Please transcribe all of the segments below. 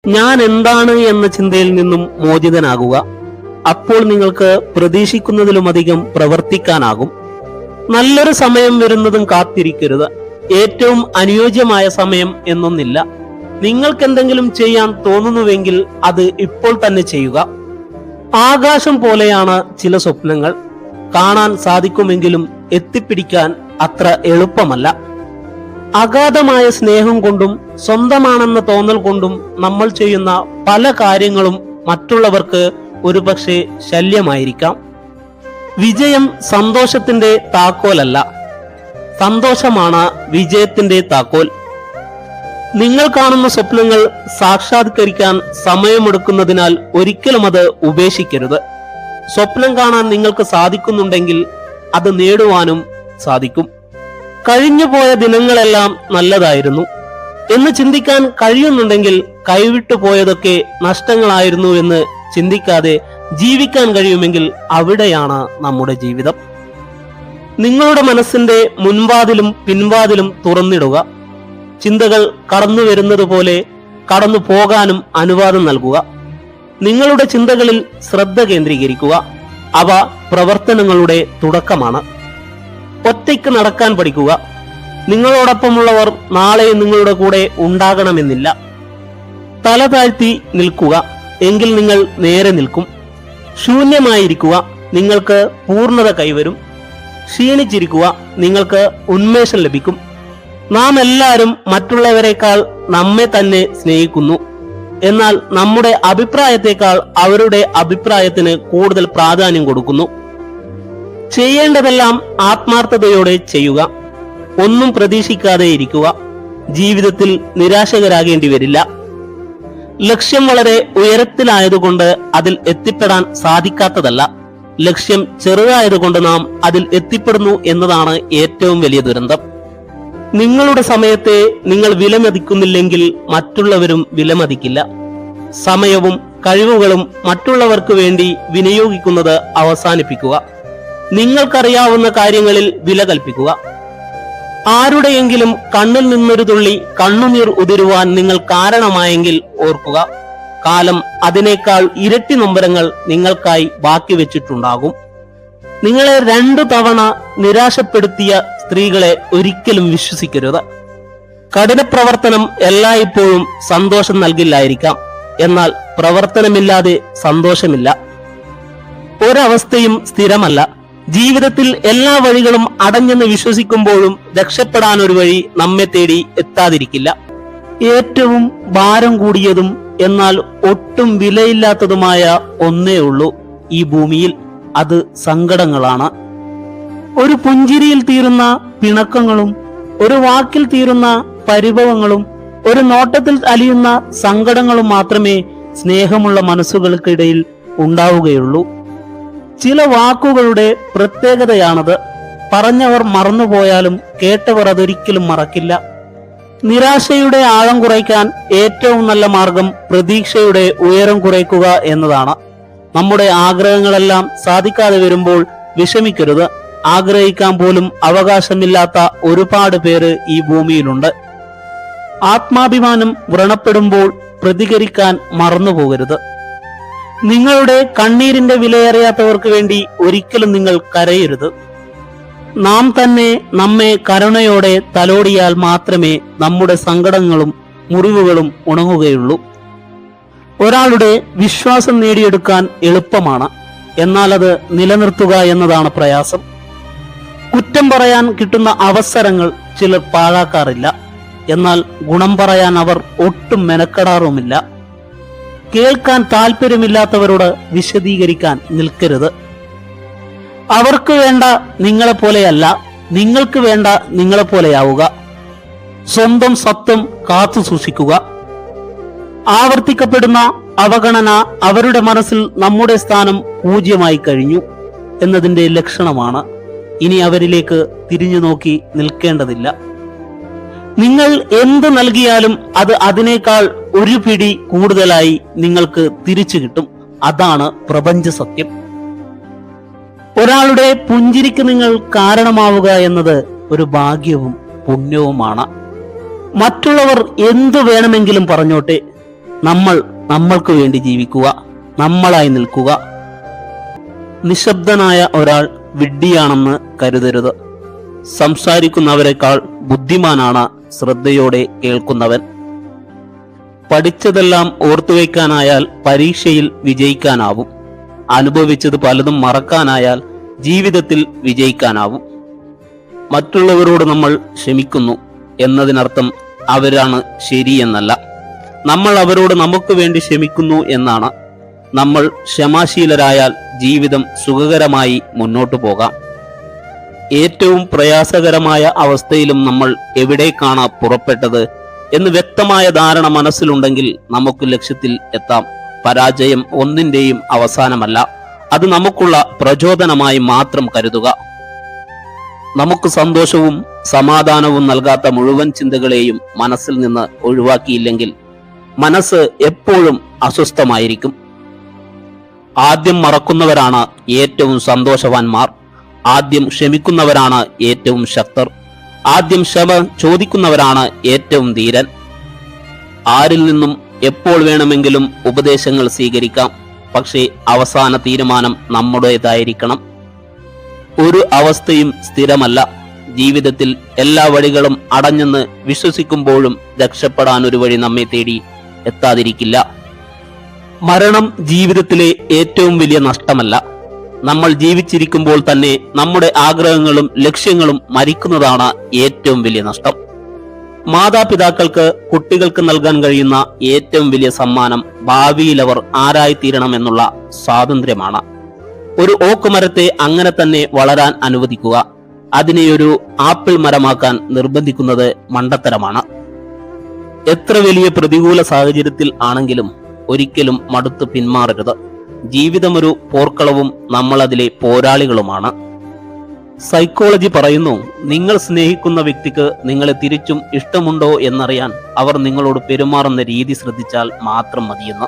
ഞാൻ എന്താണ് എന്ന ചിന്തയിൽ നിന്നും മോചിതനാകുക. അപ്പോൾ നിങ്ങൾക്ക് പ്രതീക്ഷിക്കുന്നതിലുമധികം പ്രവർത്തിക്കാനാകും. നല്ലൊരു സമയം വരുന്നതും കാത്തിരിക്കരുത്. ഏറ്റവും അനുയോജ്യമായ സമയം എന്നൊന്നില്ല. നിങ്ങൾക്ക് എന്തെങ്കിലും ചെയ്യാൻ തോന്നുന്നുവെങ്കിൽ അത് ഇപ്പോൾ തന്നെ ചെയ്യുക. ആകാശം പോലെയാണ് ചില സ്വപ്നങ്ങൾ. കാണാൻ സാധിക്കുമെങ്കിലും എത്തിപ്പിടിക്കാൻ അത്ര എളുപ്പമല്ല. അഗാധമായ സ്നേഹം കൊണ്ടും സ്വന്തമാണെന്ന തോന്നൽ കൊണ്ടും നമ്മൾ ചെയ്യുന്ന പല കാര്യങ്ങളും മറ്റുള്ളവർക്ക് ഒരുപക്ഷെ ശല്യമായിരിക്കാം. വിജയം സന്തോഷത്തിന്റെ താക്കോലല്ല, സന്തോഷമാണ് വിജയത്തിന്റെ താക്കോൽ. നിങ്ങൾ കാണുന്ന സ്വപ്നങ്ങൾ സാക്ഷാത്കരിക്കാൻ സമയമെടുക്കുന്നതിനാൽ ഒരിക്കലും അത് ഉപേക്ഷിക്കരുത്. സ്വപ്നം കാണാൻ നിങ്ങൾക്ക് സാധിക്കുന്നുണ്ടെങ്കിൽ അത് നേടുവാനും സാധിക്കും. കഴിഞ്ഞുപോയ ദിനങ്ങളെല്ലാം നല്ലതായിരുന്നു എന്ന് ചിന്തിക്കാൻ കഴിയുന്നുണ്ടെങ്കിൽ കൈവിട്ടു പോയതൊക്കെ നഷ്ടങ്ങളായിരുന്നു എന്ന് ചിന്തിക്കാതെ ജീവിക്കാൻ കഴിയുമെങ്കിൽ അവിടെയാണ് നമ്മുടെ ജീവിതം. നിങ്ങളുടെ മനസ്സിന്റെ മുൻവാതിലും പിൻവാതിലും തുറന്നിടുക. ചിന്തകൾ കടന്നു വരുന്നത് പോലെ കടന്നു പോകാനും അനുവാദം നൽകുക. നിങ്ങളുടെ ചിന്തകളിൽ ശ്രദ്ധ കേന്ദ്രീകരിക്കുക. അവ പ്രവർത്തനങ്ങളുടെ തുടക്കമാണ്. ഒറ്റയ്ക്ക് നടക്കാൻ പഠിക്കുക. നിങ്ങളോടൊപ്പമുള്ളവർ നാളെ നിങ്ങളുടെ കൂടെ ഉണ്ടാകണമെന്നില്ല. തല താഴ്ത്തി നിൽക്കുക, എങ്കിൽ നിങ്ങൾ നേരെ നിൽക്കും. ശൂന്യമായിരിക്കുക, നിങ്ങൾക്ക് പൂർണ്ണത കൈവരും. ക്ഷീണിച്ചിരിക്കുക, നിങ്ങൾക്ക് ഉന്മേഷം ലഭിക്കും. നാം എല്ലാവരും മറ്റുള്ളവരെക്കാൾ നമ്മെ തന്നെ സ്നേഹിക്കുന്നു. എന്നാൽ നമ്മുടെ അഭിപ്രായത്തെക്കാൾ അവരുടെ അഭിപ്രായത്തിന് കൂടുതൽ പ്രാധാന്യം കൊടുക്കുന്നു. ചെയ്യേണ്ടതെല്ലാം ആത്മാർത്ഥതയോടെ ചെയ്യുക. ഒന്നും പ്രതീക്ഷിക്കാതെ ഇരിക്കുക. ജീവിതത്തിൽ നിരാശകരാകേണ്ടി വരില്ല. ലക്ഷ്യം വളരെ ഉയരത്തിലായതുകൊണ്ട് അതിൽ എത്തിപ്പെടാൻ സാധിക്കാത്തതല്ല. ലക്ഷ്യം ചെറുതായതുകൊണ്ട് നാം അതിൽ എത്തിപ്പെടുന്നു എന്നതാണ് ഏറ്റവും വലിയ ദുരന്തം. നിങ്ങളുടെ സമയത്തെ നിങ്ങൾ വിലമതിക്കുന്നില്ലെങ്കിൽ മറ്റുള്ളവരും വിലമതിക്കില്ല. സമയവും കഴിവുകളും മറ്റുള്ളവർക്ക് വേണ്ടി വിനിയോഗിക്കുന്നത് അവസാനിപ്പിക്കുക. നിങ്ങൾക്കറിയാവുന്ന കാര്യങ്ങളിൽ വില കൽപ്പിക്കുക. ആരുടെയെങ്കിലും കണ്ണിൽ നിന്നൊരു തുള്ളി കണ്ണുനീർ ഉതിരുവാൻ നിങ്ങൾ കാരണമായെങ്കിൽ ഓർക്കുക, കാലം അതിനേക്കാൾ ഇരട്ടി നൊമ്പരങ്ങൾ നിങ്ങൾക്കായി ബാക്കി വെച്ചിട്ടുണ്ടാകും. നിങ്ങളെ 2 തവണ നിരാശപ്പെടുത്തിയ സ്ത്രീകളെ ഒരിക്കലും വിശ്വസിക്കരുത്. കഠിന പ്രവർത്തനം എല്ലായ്പ്പോഴും സന്തോഷം നൽകില്ലായിരിക്കാം. എന്നാൽ പ്രവർത്തനമില്ലാതെ സന്തോഷമില്ല. ഒരവസ്ഥയും സ്ഥിരമല്ല. ജീവിതത്തിൽ എല്ലാ വഴികളും അടഞ്ഞെന്ന് വിശ്വസിക്കുമ്പോഴും രക്ഷപ്പെടാൻ ഒരു വഴി നമ്മെ തേടി എത്താതിരിക്കില്ല. ഏറ്റവും ഭാരം കൂടിയതും എന്നാൽ ഒട്ടും വിലയില്ലാത്തതുമായ ഒന്നേ ഉള്ളൂ ഈ ഭൂമിയിൽ. അത് സങ്കടങ്ങളാണ്. ഒരു പുഞ്ചിരിയിൽ തീരുന്ന പിണക്കങ്ങളും, ഒരു വാക്കിൽ തീരുന്ന പരിഭവങ്ങളും, ഒരു നോട്ടത്തിൽ അലിയുന്ന സങ്കടങ്ങളും മാത്രമേ സ്നേഹമുള്ള മനസ്സുകൾക്കിടയിൽ ഉണ്ടാവുകയുള്ളൂ. ചില വാക്കുകളുടെ പ്രത്യേകതയാണത്. പറഞ്ഞവർ മറന്നുപോയാലും കേട്ടവർ അതൊരിക്കലും മറക്കില്ല. നിരാശയുടെ ആഴം കുറയ്ക്കാൻ ഏറ്റവും നല്ല മാർഗം പ്രതീക്ഷയുടെ ഉയരം കുറയ്ക്കുക എന്നതാണ്. നമ്മുടെ ആഗ്രഹങ്ങളെല്ലാം സാധിക്കാതെ വരുമ്പോൾ വിഷമിക്കരുത്. ആഗ്രഹിക്കാൻ പോലും അവകാശമില്ലാത്ത ഒരുപാട് പേര് ഈ ഭൂമിയിലുണ്ട്. ആത്മാഭിമാനം വ്രണപ്പെടുമ്പോൾ പ്രതികരിക്കാൻ മറന്നുപോകരുത്. നിങ്ങളുടെ കണ്ണീരിന്റെ വിലയറിയാത്തവർക്ക് വേണ്ടി ഒരിക്കലും നിങ്ങൾ കരയരുത്. നാം തന്നെ നമ്മെ കരുണയോടെ തലോടിയാൽ മാത്രമേ നമ്മുടെ സങ്കടങ്ങളും മുറിവുകളും ഉണങ്ങുകയുള്ളൂ. ഒരാളുടെ വിശ്വാസം നേടിയെടുക്കാൻ എളുപ്പമാണ്, എന്നാൽ അത് നിലനിർത്തുക എന്നതാണ് പ്രയാസം. കുറ്റം പറയാൻ കിട്ടുന്ന അവസരങ്ങൾ ചിലർ പാഴാക്കാറില്ല. എന്നാൽ ഗുണം പറയാൻ അവർ ഒട്ടും മെനക്കെടാറുമില്ല. കേൾക്കാൻ താല്പര്യമില്ലാത്തവരോട് വിശദീകരിക്കാൻ നിൽക്കരുത്. അവർക്ക് വേണ്ട നിങ്ങളെപ്പോലെയല്ല, നിങ്ങൾക്ക് വേണ്ട നിങ്ങളെപ്പോലെയാവുക. സ്വന്തം സത്വം കാത്തു സൂക്ഷിക്കുക. ആവർത്തിക്കപ്പെടുന്ന അവഗണന അവരുടെ മനസ്സിൽ നമ്മുടെ സ്ഥാനം പൂജ്യമായി കഴിഞ്ഞു എന്നതിന്റെ ലക്ഷണമാണ്. ഇനി അവരിലേക്ക് തിരിഞ്ഞു നോക്കി നിൽക്കേണ്ടതില്ല. നിങ്ങൾ എന്ത് നൽകിയാലും അത് അതിനേക്കാൾ ഒരു പിടി കൂടുതലായി നിങ്ങൾക്ക് തിരിച്ചു കിട്ടും. അതാണ് പ്രപഞ്ച സത്യം. ഒരാളുടെ പുഞ്ചിരിക്ക് നിങ്ങൾ കാരണമാവുക എന്നത് ഒരു ഭാഗ്യവും പുണ്യവുമാണ്. മറ്റുള്ളവർ എന്തു വേണമെങ്കിലും പറഞ്ഞോട്ടെ, നമ്മൾ നമ്മൾക്ക് വേണ്ടി ജീവിക്കുക, നമ്മളായി നിൽക്കുക. നിശബ്ദനായ ഒരാൾ വിഡ്ഢിയാണെന്ന് കരുതരുത്. സംസാരിക്കുന്നവരെക്കാൾ ബുദ്ധിമാനാണ് ശ്രദ്ധയോടെ കേൾക്കുന്നവൻ. പഠിച്ചതെല്ലാം ഓർത്തുവെക്കാനായാൽ പരീക്ഷയിൽ വിജയിക്കാനാവും. അനുഭവിച്ചത് പലതും മറക്കാനായാൽ ജീവിതത്തിൽ വിജയിക്കാനാവും. മറ്റുള്ളവരോട് നമ്മൾ ക്ഷമിക്കുന്നു എന്നതിനർത്ഥം അവരാണ് ശരിയെന്നല്ല. നമ്മൾ അവരോട് നമുക്ക് വേണ്ടി ക്ഷമിക്കുന്നു എന്നാണ്. നമ്മൾ ക്ഷമാശീലരായാൽ ജീവിതം സുഖകരമായി മുന്നോട്ടു പോകാം. ഏറ്റവും പ്രയാസകരമായ അവസ്ഥയിലും നമ്മൾ എവിടേക്കാണ് പുറപ്പെട്ടത് എന്ന് വ്യക്തമായ ധാരണ മനസ്സിലുണ്ടെങ്കിൽ നമുക്ക് ലക്ഷ്യത്തിൽ എത്താം. പരാജയം ഒന്നിന്റെയും അവസാനമല്ല, അത് നമുക്കുള്ള പ്രചോദനമായി മാത്രം കരുതുക. നമുക്ക് സന്തോഷവും സമാധാനവും നൽകാത്ത മുഴുവൻ ചിന്തകളെയും മനസ്സിൽ നിന്ന് ഒഴിവാക്കിയില്ലെങ്കിൽ മനസ്സ് എപ്പോഴും അസ്വസ്ഥമായിരിക്കും. ആദ്യം മറക്കുന്നവരാണ് ഏറ്റവും സന്തോഷവാന്മാർ. ആദ്യം ക്ഷമിക്കുന്നവരാണ് ഏറ്റവും ശക്തർ. ആദ്യം ക്ഷമ ചോദിക്കുന്നവരാണ് ഏറ്റവും ധീരൻ. ആരിൽ നിന്നും എപ്പോൾ വേണമെങ്കിലും ഉപദേശങ്ങൾ സ്വീകരിക്കാം, പക്ഷേ അവസാന തീരുമാനം നമ്മുടേതായിരിക്കണം. ഒരു അവസ്ഥയും സ്ഥിരമല്ല. ജീവിതത്തിൽ എല്ലാ വഴികളും അടഞ്ഞെന്ന് വിശ്വസിക്കുമ്പോഴും രക്ഷപ്പെടാൻ ഒരു വഴി നമ്മെ തേടി എത്താതിരിക്കില്ല. മരണം ജീവിതത്തിലെ ഏറ്റവും വലിയ നഷ്ടമല്ല. നമ്മൾ ജീവിച്ചിരിക്കുമ്പോൾ തന്നെ നമ്മുടെ ആഗ്രഹങ്ങളും ലക്ഷ്യങ്ങളും മരിക്കുന്നതാണ് ഏറ്റവും വലിയ നഷ്ടം. മാതാപിതാക്കൾക്ക് കുട്ടികൾക്ക് നൽകാൻ കഴിയുന്ന ഏറ്റവും വലിയ സമ്മാനം ഭാവിയിൽ അവർ ആരായിത്തീരണമെന്നുള്ള സ്വാതന്ത്ര്യമാണ്. ഒരു ഓക്ക് മരത്തെ അങ്ങനെ തന്നെ വളരാൻ അനുവദിക്കുക. അതിനെ ഒരു ആപ്പിൾ മരമാക്കാൻ നിർബന്ധിക്കുന്നത് മണ്ടത്തരമാണ്. എത്ര വലിയ പ്രതികൂല സാഹചര്യത്തിൽ ആണെങ്കിലും ഒരിക്കലും മടുത്ത് പിന്മാറരുത്. ജീവിതമൊരു പോർക്കളവും നമ്മൾ അതിലെ പോരാളികളുമാണ്. സൈക്കോളജി പറയുന്നു, നിങ്ങൾ സ്നേഹിക്കുന്ന വ്യക്തിക്ക് നിങ്ങളെ തിരിച്ചും ഇഷ്ടമുണ്ടോ എന്നറിയാൻ അവർ നിങ്ങളോട് പെരുമാറുന്ന രീതി ശ്രദ്ധിച്ചാൽ മാത്രം മതിയെന്ന്.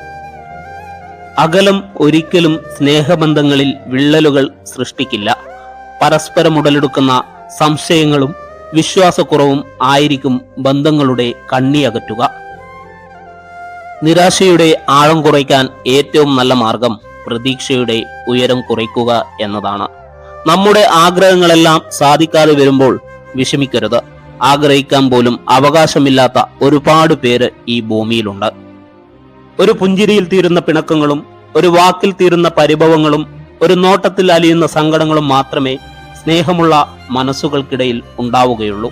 അകലം ഒരിക്കലും സ്നേഹബന്ധങ്ങളിൽ വിള്ളലുകൾ സൃഷ്ടിക്കില്ല. പരസ്പരം ഉടലെടുക്കുന്ന സംശയങ്ങളും വിശ്വാസക്കുറവും ആയിരിക്കും ബന്ധങ്ങളുടെ കണ്ണിയകറ്റുക. നിരാശയുടെ ആഴം കുറയ്ക്കാൻ ഏറ്റവും നല്ല മാർഗം പ്രതീക്ഷയുടെ ഉയരം കുറയ്ക്കുക എന്നതാണ്. നമ്മുടെ ആഗ്രഹങ്ങളെല്ലാം സാധിക്കാതെ വരുമ്പോൾ വിഷമിക്കരുത്. ആഗ്രഹിക്കാൻ പോലും അവകാശമില്ലാത്ത ഒരുപാട് പേര് ഈ ഭൂമിയിലുണ്ട്. ഒരു പുഞ്ചിരിയിൽ തീരുന്ന പിണക്കങ്ങളും ഒരു വാക്കിൽ തീരുന്ന പരിഭവങ്ങളും ഒരു നോട്ടത്തിൽ അലിയുന്ന സങ്കടങ്ങളും മാത്രമേ സ്നേഹമുള്ള മനസ്സുകൾക്കിടയിൽ ഉണ്ടാവുകയുള്ളൂ.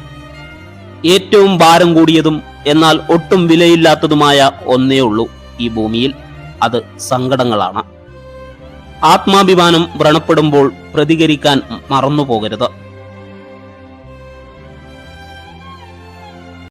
ഏറ്റവും ഭാരം കൂടിയതും എന്നാൽ ഒട്ടും വിലയില്ലാത്തതുമായ ഒന്നേ ഉള്ളൂ ഈ ഭൂമിയിൽ, അത് സങ്കടങ്ങളാണ്. ആത്മാഭിമാനം വ്രണപ്പെടുമ്പോൾ പ്രതികരിക്കാൻ മറന്നു പോകരുത്.